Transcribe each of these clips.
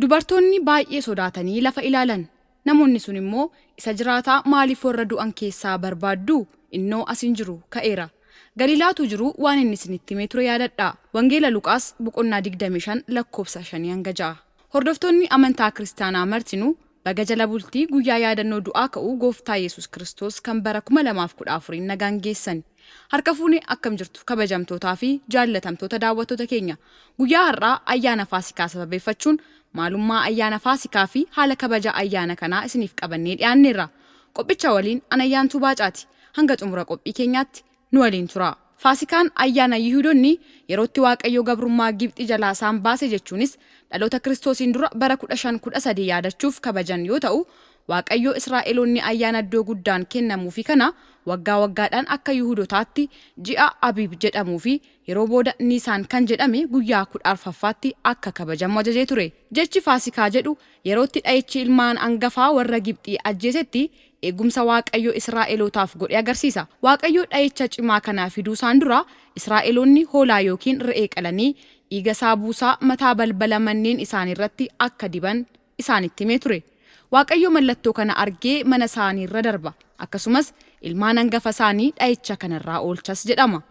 Dubartoonni baay'ee sodaatanii lafa ilaalan. Namoonni sun immoo isa jiraataa maaliif warra du'an keessaa barbaaddu? Innoo asin jiru ka'eera. Galiilaatu jiru waan inni isinitti himee ture yaadadhaa. Wangeela Luqaas boqonnaa 25 lakkoofsa 5-6. Hordoftoonni amantaa kiristaanaa martinuu baga jala bultii guyyaa yaadannoo du'aa ka'uu gooftaa Yesuus Kiristoos kan bara 2014 nagaan geessan. Harka fuunee akkam jirtu kabajamtootaa fi jaallatamtoota daawwattoota keenya. Guyyaa har'aa ayyaana Faasikaa sababeeffachuun maalummaa ayyaana Faasikaa fi haala kabaja ayyaana kanaa isiniif qabannee dhiyaanneerra. Qophicha waliin Anayyaantuu Baacaati. Hanga xumura qophii keenyaatti nu waliin tura. Faasikaan ayyaana Yihuudoonni yerootti Waaqayyo gabrummaa Gibxi jalaa isaan baase jechuunis dhaloota Kiristoosiin dura bara 1513 yaadachuuf kabajan yoo ta'u, Waaqayyo Israa'eloonni ayyaana iddoo guddaan kennamuufi kana waggaa waggaadhaan akka Yihuudotaatti ji'a Abiib jedhamuu fi yeroo booda Niisaan kan jedhame guyyaa 14ffaatti akka kabajamu ajajee ture. Jechi Faasikaa jedhu yerootti dha'ichi ilmaan angafaa warra Gibxii ajjeesetti eegumsa Waaqayyo Israa'elootaaf godhe agarsiisa. Waaqayyo dha'icha cimaa kanaa fiduu isaan dura Israa'eloonni hoolaa yookiin re'ee qalanii dhiiga isaa buusaa mataa balbala manneen isaaniirratti akka diban isaanitti himee ture. Waaqayyo mallattoo kana argee mana isaaniirra darba. Akkasumas ilmaan hangafa isaanii dha'icha kanarraa oolchas jedhama.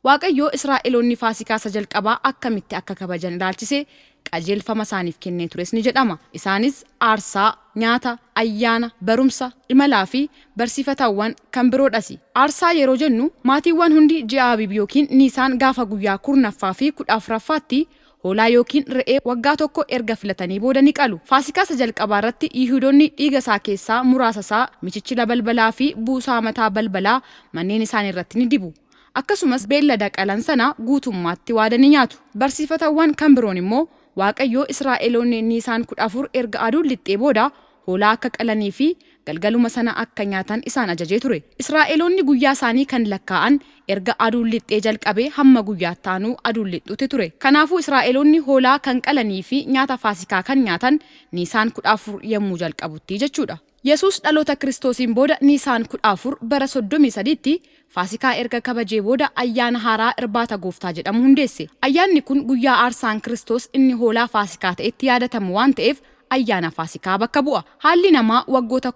Waaqayyo Israa'eloonni Faasikaa isa jalqabaa akkamitti akka kabajan ilaalchisee qajeelfama isaaniif kennee tures ni jedhama. Isaanis aarsaa, nyaata, ayyaana, barumsa, imalaa fi barsiifatawwan kan biroodhas. Aarsaa yeroo jennu maatiiwwan hundi ji'a Abiib yookiin Niisaan gaafa guyyaa 10ffaa fi 14ffaatti hoolaa yookiin re'ee waggaa tokko erga filatanii booda ni qalu. Faasikaa isa jalqabaa irratti Yihuudoonni dhiiga isaa keessaa muraasa isaa michichila balbalaa fi buusaa mataa balbalaa manneen isaanii irratti ni dibu. Akkasumas beellada qalan sana guutummaatti waadanii nyaatu. Barsiifatawwan kan biroon immoo Waaqayyo Israa'eloonni Niisaan 14 erga aduun lixxee booda hoolaa akka qalanii fi galgaluma sana akka nyaatan isaan ajajee ture. Israa'eloonni guyyaa isaanii kan lakkaa'an erga aduun lixxee jalqabee hamma guyyaatti aanu aduun lixxutti ture. Kanaafuu Israa'eloonni hoolaa kan qalanii fi nyaata Faasikaa kan nyaatan Niisaan 14 yommuu jalqabutti jechuudha. Yesuus dhaloota Kiristoosiin booda Niisaan 14 bara 33tti Faasikaa erga kabajee booda ayyaana haaraa irbaata gooftaa jedhamu hundeesse. Ayyaanni kun guyyaa aarsaan Kiristoos inni hoolaa Faasikaa ta'etti yaadatamu waan ta'eef ayyaana Faasikaa bakka bu'a. Haalli namaa waggoota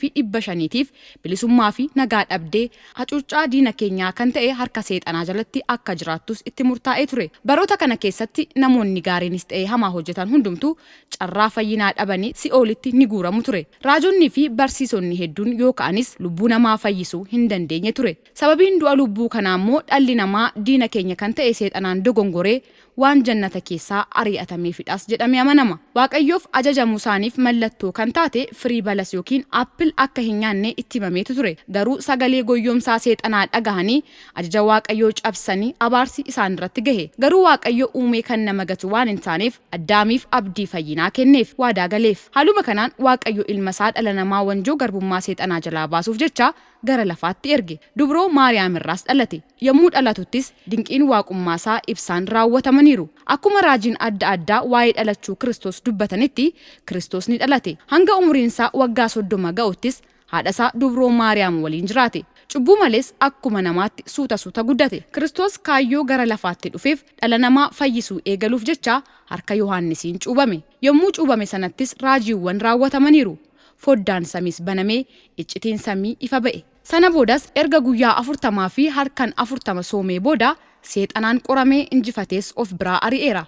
5,500tiif bilisummaa fi nagaa dhabdee hacuuccaa diina keenyaa kan ta'e harka seexanaa jalatti akka jiraattus itti murtaa'ee ture. Baroota kana keessatti namoonni gaariinis ta'e hamaa hojjetan hundumtuu carraa fayyinaa dhabanii si'oolitti ni guuramu ture. Raajonni fi barsiisonni hedduun yoo ka'anis lubbuu namaa fayyisuu hin dandeenye ture. Sababiin du'a lubbuu kanaa immoo dhalli namaa diina keenya kan ta'e seexanaan dogongoree waan jannata keessaa ari'atameefidhas jedhamee amanama. Waaqayyoof ajajamuu isaaniif mallattoo kan taate firii balas yookiin aappil akka hin nyaanne itti himameetu ture. Garuu sagalee goyyomsaa seexanaa dhagahanii ajaja Waaqayyoo cabsanii abaarsi isaan irratti gahe. Garuu Waaqayyo uumee kan nama gatu waan hin taaneef Addaamiif abdii fayyinaa kenneef waadaa galeef. Haaluma kanaan Waaqayyo ilma isaa dhala namaa wanjoo garbummaa seexanaa jalaa baasuuf jecha gara lafaatti erge. Dubroo Maariyaam irraas dhalate. Yommuu dhalatuttis dinqiin waaqummaa isaa ibsaan raawwatamaniiru. Akkuma raajiin adda addaa waa'ee dhalachuu Kiristoos dubbatanitti Kiristoos ni dhalate. Hanga umriin isaa waggaa 30 ga'uttis haadha isaa Dubroo Maariyaam waliin jiraate. Cubbuu malees akkuma namaatti suuta guddate. Kiristoos kaayyoo gara lafaatti dhufeef dhala namaa fayyisuu eegaluuf jecha harka Yohaannisiin cuubame. Yommuu cuubame sanattis raajiiwwan raawwatamaniiru. Foddaan samiis banamee iccitiin samii ifa ba'e. Sana boodas erga guyyaa 40 fi harkan 40 soomee booda seexanaan qoramee injifatees of biraa ari'eera.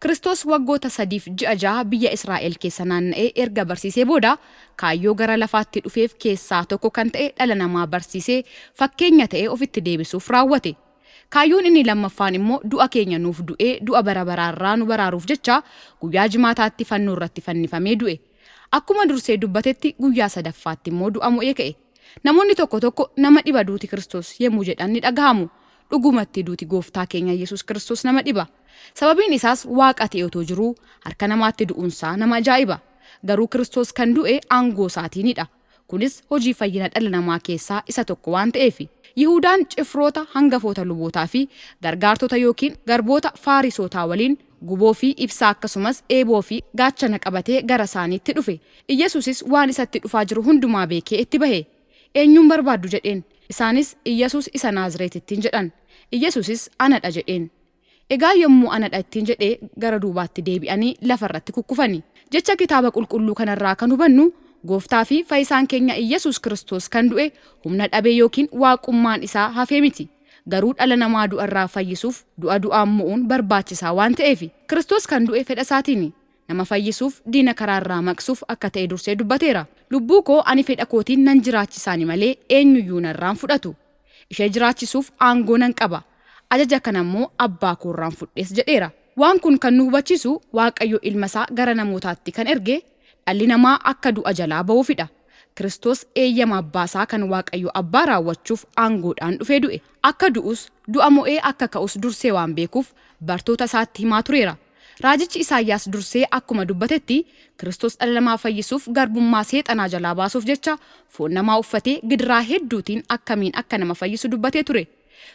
Kiristoos waggoota 3.6 biyya Israa'el keessa naanna'ee erga barsiisee booda kaayyoo gara lafaatti dhufeef keessaa tokko kan ta'e dhala namaa barsiisee fakkeenya ta'ee ofitti deebisuuf raawwate. Kaayyoon inni lammaffaan immoo du'a keenya nuuf du'ee du'a bara baraarraa nu baraaruuf jecha guyyaa jimaataatti fannoo irratti fannifamee du'e. Akkuma dursee dubbatetti guyyaa sadaffaatti immoo du'a mo'ee ka'e. Namoonni tokko nama dhiba duuti Kiristoos yemmuu jedhan ni dhagahamu. Dhugumatti duuti gooftaa keenya Yesuus Kiristoos nama dhiba. Sababiin isaas Waaqa ta'e otoo jiruu harka namaatti du'uunsaa nama ajaa'iba. Garuu Kiristoos kan du'e aangoo isaatiinidha. Kunis hojii fayyina dhala namaa keessaa isa tokko waan ta'eef. Yihuudaan cifroota hangafoota lubootaa fi gargaartota yookiin garboota Faarisootaa waliin guboo fi ibsaa akkasumas eeboo fi gaachana qabatee gara isaaniitti dhufe. Iyyesuusis waan isatti dhufaa jiru hundumaa beekee itti bahe. Eenyuun barbaaddu jedheen. Isaanis Iyyesuus isa Naazreetittiin jedhan. Iyyesuusis anadha jedheen. Egaa yommuu anadha ittiin jedhee gara duubaatti deebi'anii lafarratti kukkufani. Jecha kitaaba qulqulluu kanarraa kan hubannu Gooftaa fi fayyisaan keenya Iyyasuus Kiristoos kan du'e humna dhabee yookiin waaqummaan isaa hafee miti. Garuu dhala namaa du'arraa fayyisuuf du'aan mo'uun barbaachisaa waan ta'eef Kiristoos kan du'e fedha isaatiin nama fayyisuuf diina karaarraa maqsuuf akka ta'e dursee dubbateera. Lubbuu koo ani fedha kootiin nan jiraachisaani malee eenyuyyuu narraan fudhatu. Ishee jiraachisuuf aangoo nan qaba. Ajaja kanammoo abbaa koorraan fudhees jedheera. Waan kun kan nu hubachiisu Waaqayyo ilma isaa gara namootaatti kan erge dhalli namaa akka du'a jalaa ba'uufidha. Kiristoos eeyyama abbaasaa kan Waaqayyo abbaa raawwachuuf aangoodhaan dhufee du'e. Akka du'us du'a mo'ee akka ka'us dursee waan beekuuf bartoota isaatti himaa tureera. Raajichi Isaayyaas dursee akkuma dubbatetti Kiristoos dhala namaa fayyisuuf garbummaa seexanaa jalaa baasuuf jecha foon namaa uffatee gidiraa hedduutiin akkamiin akka nama fayyisu dubbatee ture.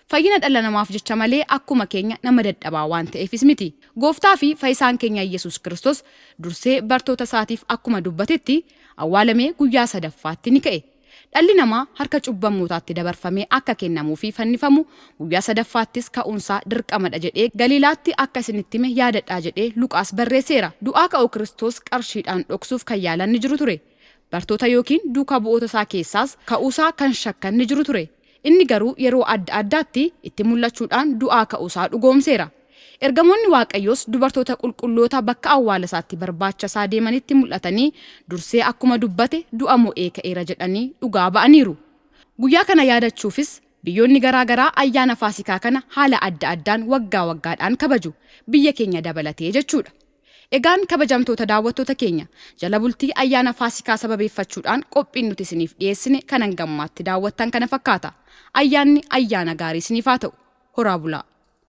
Fayyina dhala namaaf jecha malee akkuma keenya nama dadhabaa waan ta'eefis miti. Gooftaa fi fayyisaan keenya Iyyasuus Kiristoos dursee bartoota isaatiif akkuma dubbatetti awwaalamee guyyaa sadaffaatti ni ka'e. Dhalli namaa harka cubbamootaatti dabarfamee akka kennamuu fi fannifamu guyyaa sadaffaattis ka'uunsaa dirqamadha jedhee Galiilaatti akka isinitti hime yaadadhaa jedhee Luqaas barreesseera. Du'aa ka'uu Kiristoos qarshiidhaan dhoksuuf kan yaalan ni jiru ture. Bartoota yookiin duukaa bu'oota isaa keessaas ka'uusaa kan shakkan ni jiru ture. Inni garuu yeroo adda addaatti itti mul'achuudhaan du'aa ka'uusaa dhugoomseera. Ergamoonni Waaqayyoos dubartoota qulqulloota bakka awwaala isaatti barbaachisaa deemanitti mul'atanii dursee akkuma dubbate du'a mo'ee ka'eera jedhanii dhugaa ba'aniiru. Guyyaa kana yaadachuufis biyyoonni garaagaraa ayyaana Faasikaa kana haala adda addaan waggaadhaan kabaju. Biyya keenya dabalatee jechuudha. Egaan kabajamtoota daawwattoota keenya jala bultii ayyaana Faasikaa sababeeffachuudhaan qophiin nuti isiniif dhiyeessine kan hangammaatti daawwattan kana fakkaata. Ayyaanni ayyaana gaarii isiniif haa ta'u. Horaa bulaa.